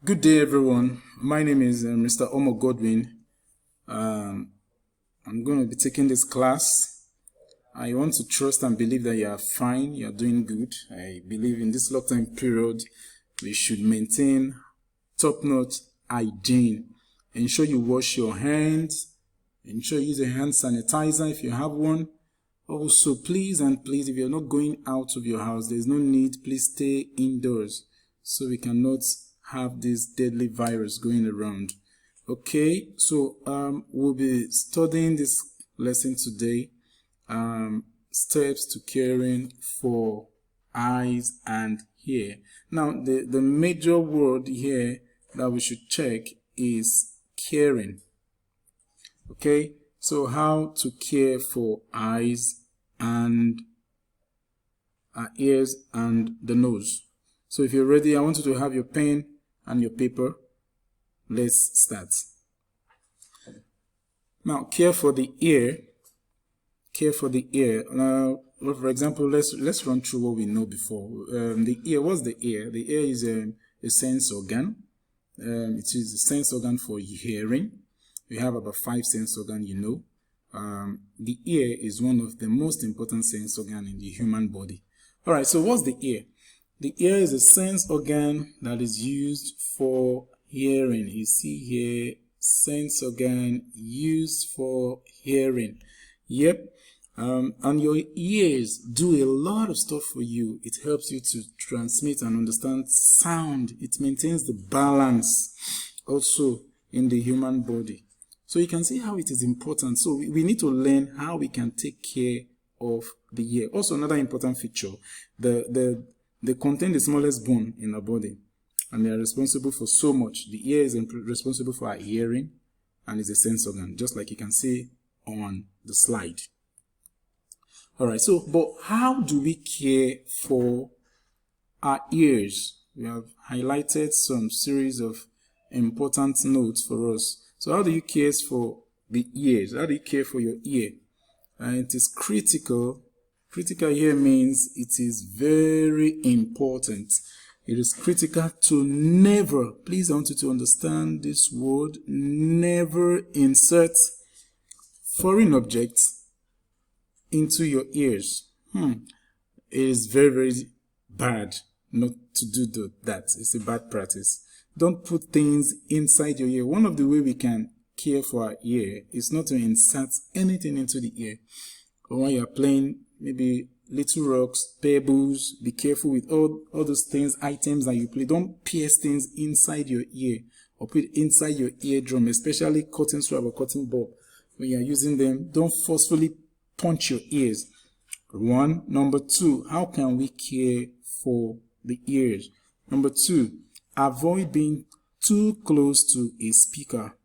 Good day, everyone. My name is Mr. Omo Godwin. I'm going to be taking this class. I want to trust and believe that you are fine, you are doing good. I believe in this lockdown period, we should maintain top-notch hygiene. Ensure you wash your hands. Ensure you use a hand sanitizer if you have one. Also, please, if you're not going out of your house, there's no need. Please stay indoors so we cannot have this deadly virus going around. Okay, so we'll be studying this lesson today. Steps to caring for eyes and ear. Now, the major word here that we should check is caring. Okay, so how to care for eyes and ears and the nose. So if you're ready, I want you to have your pen and your paper. Let's start. Now, care for the ear. Care for the ear. Now, for example, let's run through what we know before. The ear. What's the ear? The ear is a sense organ. It is a sense organ for hearing. We have about 5 sense organs, you know. The ear is one of the most important sense organs in the human body. All right, so what's the ear? The ear is a sense organ that is used for hearing. You see here, sense organ used for hearing. Yep. And your ears do a lot of stuff for you. It helps you to transmit and understand sound. It maintains the balance also in the human body. So you can see how it is important. So we need to learn how we can take care of the ear. Also, another important feature, they contain the smallest bone in our body, and they are responsible for so much. The ear is responsible for our hearing and is a sense organ, just like you can see on the slide. All right, so, but how do we care for our ears? We have highlighted some series of important notes for us. So how do you care for the ears? How do you care for your ear? It is critical. Critical here means it is very important. It is critical to never, please I want you to understand this word, never insert foreign objects into your ears. It is very, very bad not to do that. It's a bad practice. Don't put things inside your ear. One of the ways we can care for our ear is not to insert anything into the ear. Or when you're playing, maybe little rocks, pebbles, be careful with all those things, items that you play. Don't pierce things inside your ear or put it inside your eardrum, especially cotton swab or cotton bulb. When you're using them, don't forcefully punch your ears. One. Number two, how can we care for the ears? Number two, avoid being too close to a speaker.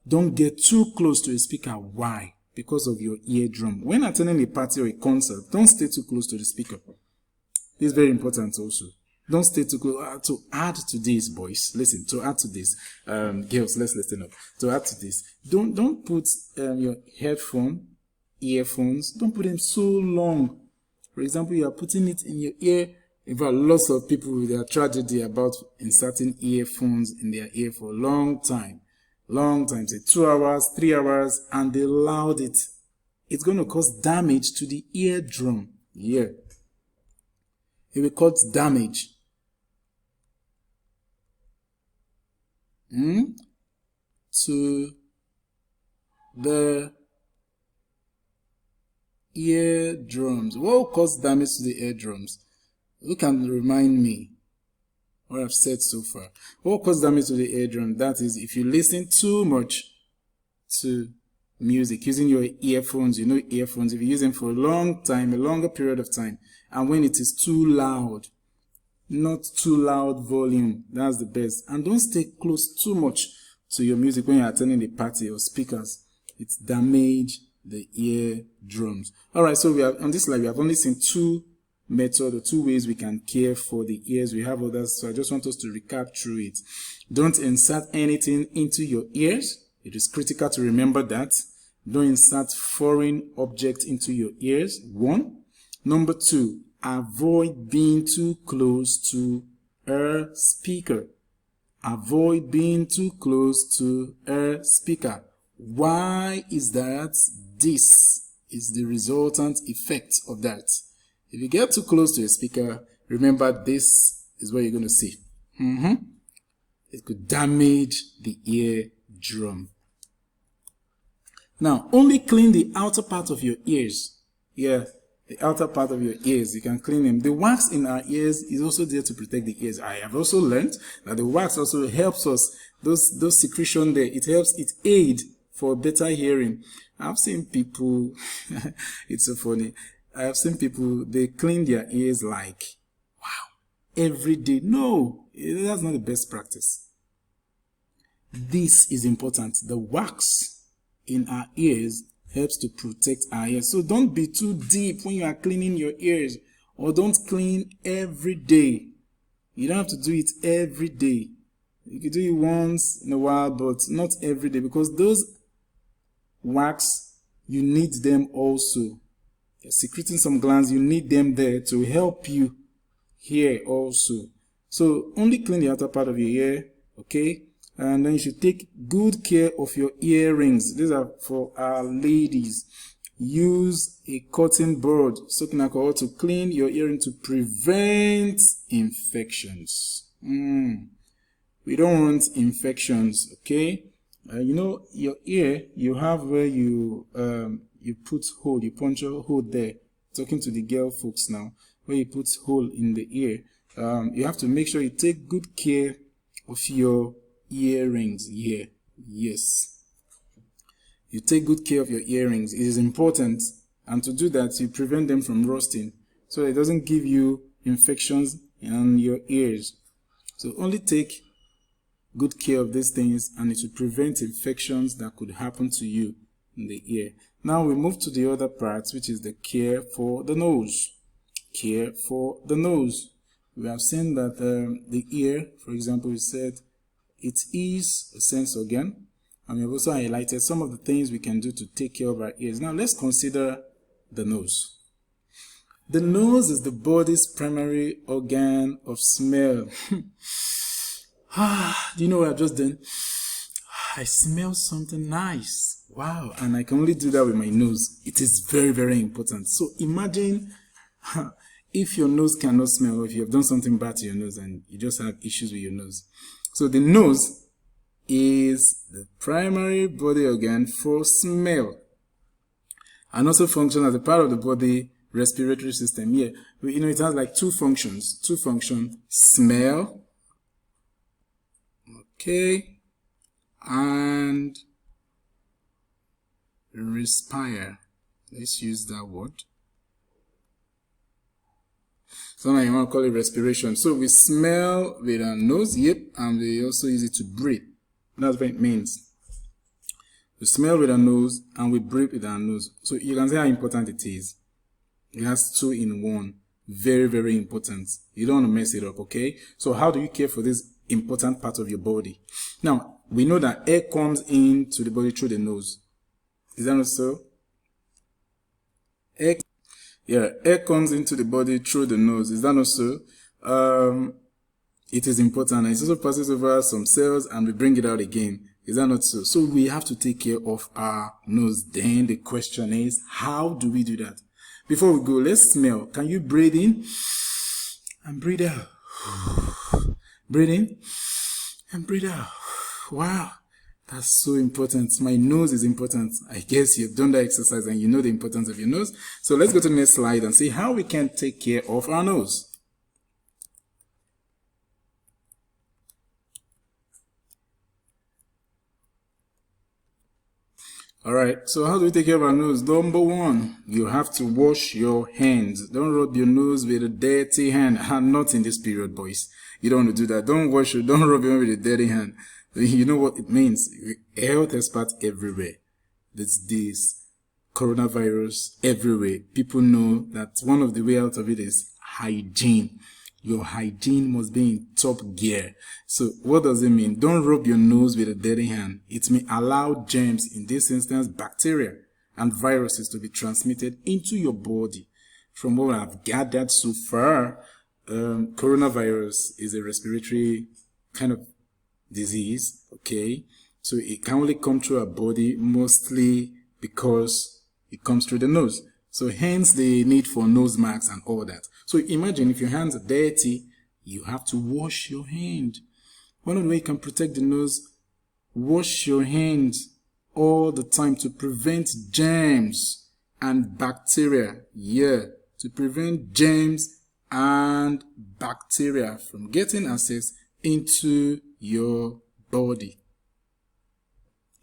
Don't get too close to a speaker. Why? Because of your eardrum. When attending a party or a concert, don't stay too close to the speaker. This is very important also. Don't stay too close. To add to this, boys, listen, to add to this, girls, let's listen up. To add to this, don't put your earphones, don't put them so long. For example, you are putting it in your ear. In fact, lots of people with their tragedy about inserting earphones in their ear for a long time, say 2 hours, 3 hours, and they allowed it. It's going to cause damage to the eardrum. Yeah. It will cause damage. To the eardrums. What will cause damage to the eardrums? Who can remind me what I've said so far? What will cause damage to the eardrum? That is, if you listen too much to music using your earphones, you know earphones, if you use them for a long time, a longer period of time, and when it is too loud, not too loud volume, that's the best. And don't stay close too much to your music when you're attending a party or speakers. It's damage the eardrums. All right, so we have on this slide, we have only seen two methods or two ways we can care for the ears. We have others, so I just want us to recap through it. Don't insert anything into your ears. It is critical to remember that. Don't insert foreign objects into your ears. 1. Number 2, avoid being too close to a speaker. Avoid being too close to a speaker. Why is that? This is the resultant effect of that. If you get too close to a speaker, remember this is what you're going to see. It could damage the eardrum. Now, only clean the outer part of your ears. Yeah, the outer part of your ears, you can clean them. The wax in our ears is also there to protect the ears. I have also learned that the wax also helps us, those secretion there, it aids for better hearing. I've seen people, it's so funny, I've seen people, they clean their ears like, wow, every day. No, that's not the best practice. This is important. The wax in our ears helps to protect our ears. So don't be too deep when you are cleaning your ears, or don't clean every day. You don't have to do it every day. You can do it once in a while, but not every day, because those wax, you need them also. You're secreting some glands, you need them there to help you hear also. So only clean the outer part of your ear, okay? And then you should take good care of your earrings. These are for our ladies. Use a cotton bud soaking alcohol to clean your earring to prevent infections. We don't want infections, okay? You know, your ear, you have where you put hole, you punch a hole there. Talking to the girl folks now, where you put hole in the ear. You have to make sure you take good care of your earrings here. Yes, you take good care of your earrings. It is important, and to do that you prevent them from rusting, so it doesn't give you infections in your ears. So only take good care of these things, and it will prevent infections that could happen to you in the ear. Now we move to the other part, which is the care for the nose. Care for the nose. We have seen that the ear, for example, we said it is a sense organ, and we have also highlighted some of the things we can do to take care of our ears. Now let's consider the nose. The nose is the body's primary organ of smell. Do you know what I've just done? I smell something nice. Wow, and I can only do that with my nose. It is very, very important. So imagine if your nose cannot smell, or if you have done something bad to your nose and you just have issues with your nose. So the nose is the primary body organ for smell, and also functions as a part of the body respiratory system. Yeah, you know, it has like two functions. Smell, okay, and respire. Let's use that word. Sometimes you want to call it respiration. So we smell with our nose, yep, and we also use it to breathe. That's what it means. We smell with our nose and we breathe with our nose. So you can see how important it is. It has two in one. Very, very important. You don't want to mess it up, okay? So how do you care for this important part of your body? Now, we know that air comes into the body through the nose. Is that not so? Air comes into the body through the nose. Is that not so? It is important. And it also passes over some cells and we bring it out again. Is that not so? So we have to take care of our nose. Then the question is, how do we do that? Before we go, let's smell. Can you breathe in and breathe out? Breathe in and breathe out. Wow. That's so important. My nose is important. I guess you've done that exercise and you know the importance of your nose. So let's go to the next slide and see how we can take care of our nose. Alright, so how do we take care of our nose? Number one, you have to wash your hands. Don't rub your nose with a dirty hand. Not in this period, boys. You don't want to do that. Don't rub your nose with a dirty hand. You know what it means. Health experts everywhere. This coronavirus everywhere. People know that one of the way out of it is hygiene. Your hygiene must be in top gear. So what does it mean? Don't rub your nose with a dirty hand. It may allow germs, in this instance bacteria and viruses, to be transmitted into your body. From what I've gathered so far, coronavirus is a respiratory kind of disease, okay? So it can only come through our body mostly because it comes through the nose. So hence the need for nose masks and all that. So imagine if your hands are dirty, you have to wash your hand. One of the ways you can protect the nose, wash your hands all the time to prevent germs and bacteria. Yeah, to prevent germs and bacteria from getting access into your body.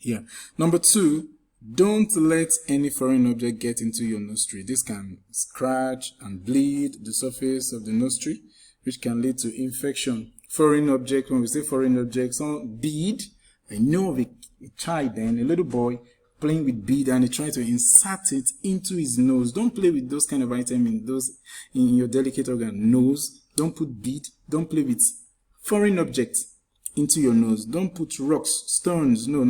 Yeah. Number 2, don't let any foreign object get into your nostril. This can scratch and bleed the surface of the nostril, which can lead to infection. Foreign object, when we say foreign object, some bead. I know of a child then, a little boy, playing with bead, and he tried to insert it into his nose. Don't play with those kind of items in your delicate organ. Nose. Don't put bead. Don't play with foreign objects into your nose. Don't put rocks, stones. No.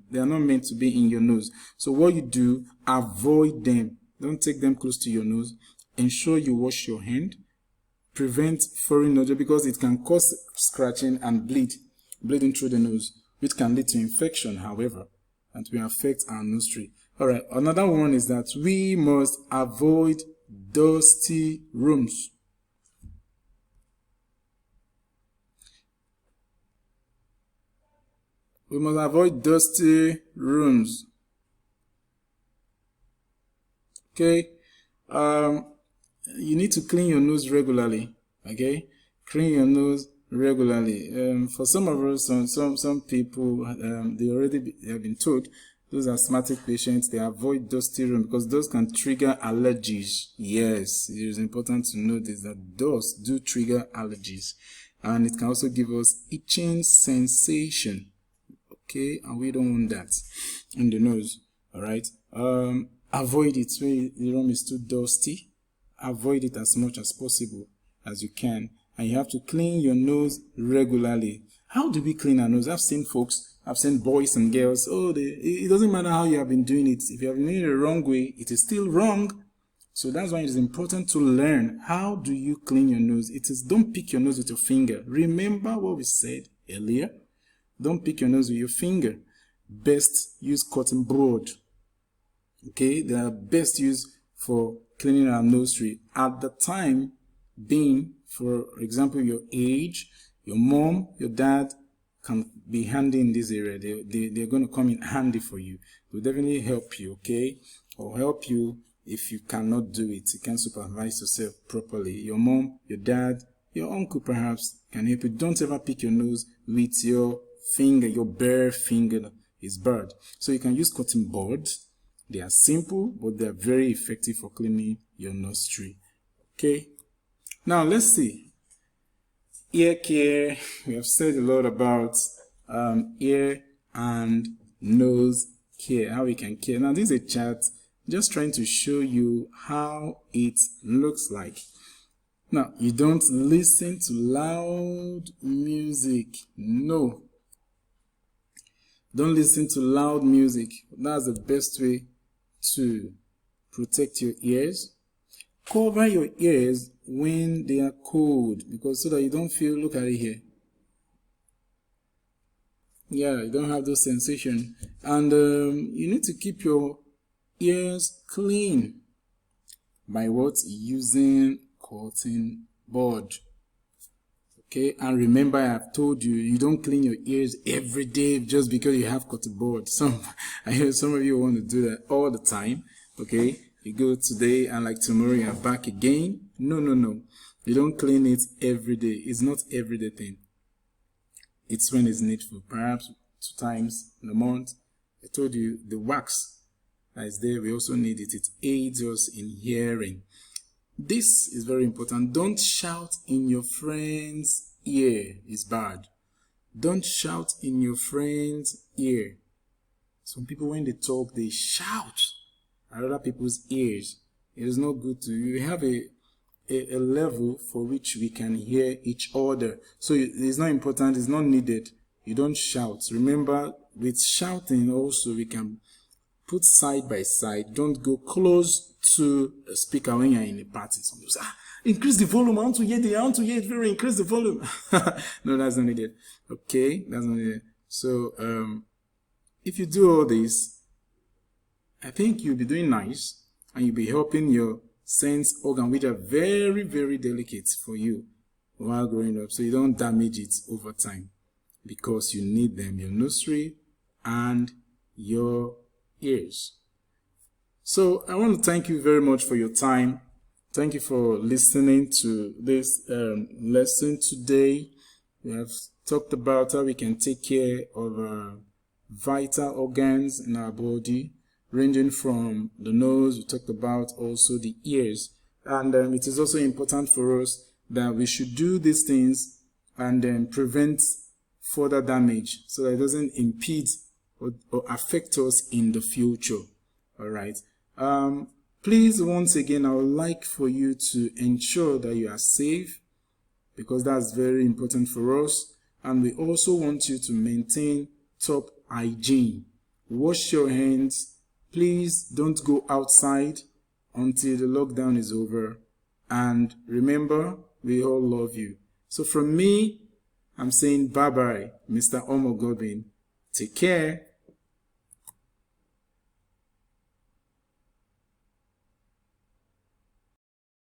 They are not meant to be in your nose. So what you do, avoid them. Don't take them close to your nose. Ensure you wash your hand. Prevent foreign object because it can cause scratching and bleeding through the nose, which can lead to infection, however, and will affect our nostril. All right, another one is that we must avoid dusty rooms. We must avoid dusty rooms. Okay. You need to clean your nose regularly. Okay. Clean your nose regularly. For some of us, some people, they have been told, those asthmatic patients, they avoid dusty rooms because those can trigger allergies. Yes, it is important to know this, that dust do trigger allergies, and it can also give us itching sensation. Okay, and we don't want that in the nose. All right. Avoid it when the room is too dusty. Avoid it as much as possible as you can, and you have to clean your nose regularly. How do we clean our nose? I've seen boys and girls. It doesn't matter how you have been doing it. If you have been doing it the wrong way, it is still wrong. So that's why it is important to learn. How do you clean your nose? Don't pick your nose with your finger. Remember what we said earlier. Don't pick your nose with your finger. Best use cotton bud. Okay, they are best used for cleaning our nostril. At the time being, for example, your age, your mom, your dad can be handy in this area. They're going to come in handy for you. They'll definitely help you, okay? Or help you if you cannot do it. You can't supervise yourself properly. Your mom, your dad, your uncle perhaps can help you. Don't ever pick your nose with your finger. Your bare finger is bad. So you can use cotton buds. They are simple, but they are very effective for cleaning your nostril. Okay. Now let's see. Ear care. We have said a lot about ear and nose care, how we can care. Now this is a chart just trying to show you how it looks like. Now, you don't listen to loud music. No. Don't listen to loud music. That's the best way to protect your ears. Cover your ears when they are cold, because so that you don't feel, look at it here. Yeah, you don't have those sensations. And you need to keep your ears clean. By what? Using cotton bud. Okay, and remember, I have told you, you don't clean your ears every day just because you have cotton bud. I hear some of you want to do that all the time. Okay, you go today and like tomorrow you are back again. No. You don't clean it every day. It's not everyday thing. It's when it's needful. Perhaps 2 times in a month. I told you the wax that is there, we also need it. It aids us in hearing. This is very important. Don't shout in your friend's ear. It's bad. Don't shout in your friend's ear. Some people, when they talk, they shout at other people's ears. It is not good to you. We have a level for which we can hear each other. So it's not important. It's not needed. You don't shout. Remember, with shouting also, we can put side by side. Don't go close to a speaker when you're in a party. Some people say, increase the volume, I want to hear it, very increase the volume. No, that's not needed. Okay, that's not needed. So if you do all this, I think you'll be doing nice, and you'll be helping your sense organ, which are very, very delicate for you while growing up, so you don't damage it over time, because you need them, your nursery and your ears. So I want to thank you very much for your time. Thank you for listening to this lesson today. We have talked about how we can take care of vital organs in our body, ranging from the nose. We talked about also the ears. And it is also important for us that we should do these things and prevent further damage, so that it doesn't impede or affect us in the future. All right. Please, once again, I would like for you to ensure that you are safe, because that's very important for us. And we also want you to maintain top hygiene. Wash your hands. Please don't go outside until the lockdown is over. And remember, we all love you. So from me, I'm saying bye-bye, Mr. Omo Godwin. Take care.